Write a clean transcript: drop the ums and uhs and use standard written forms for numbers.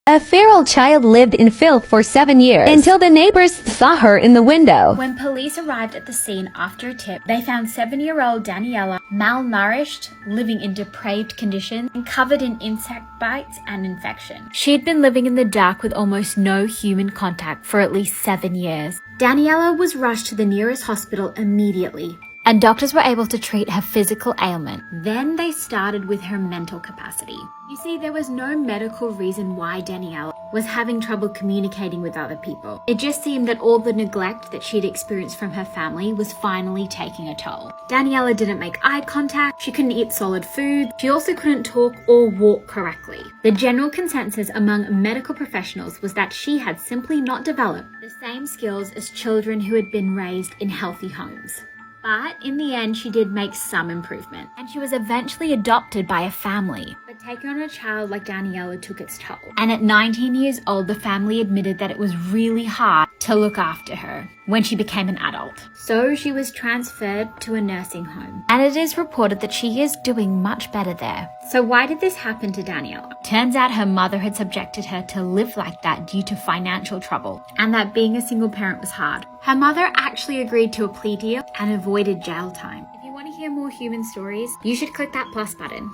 A feral child lived in filth for 7 years until the neighbors saw her in the window. When police arrived at the scene after a tip, they found 7-year-old Daniela malnourished, living in depraved conditions, and covered in insect bites and infection. She'd been living in the dark with almost no human contact for at least 7 years. Daniela was rushed to the nearest hospital immediately, and doctors were able to treat her physical ailment. Then they started with her mental capacity. You see, there was no medical reason why Daniela was having trouble communicating with other people. It just seemed that all the neglect that she'd experienced from her family was finally taking a toll. Daniela didn't make eye contact, she couldn't eat solid food, she also couldn't talk or walk correctly. The general consensus among medical professionals was that she had simply not developed the same skills as children who had been raised in healthy homes. But in the end, she did make some improvement, and she was eventually adopted by a family. But taking on a child like Daniela took its toll. And at 19 years old, the family admitted that it was really hard to look after her when she became an adult. So she was transferred to a nursing home, and it is reported that she is doing much better there. So why did this happen to Daniela? Turns out her mother had subjected her to live like that due to financial trouble, and that being a single parent was hard. Her mother actually agreed to a plea deal and avoided jail time. If you want to hear more human stories, you should click that plus button.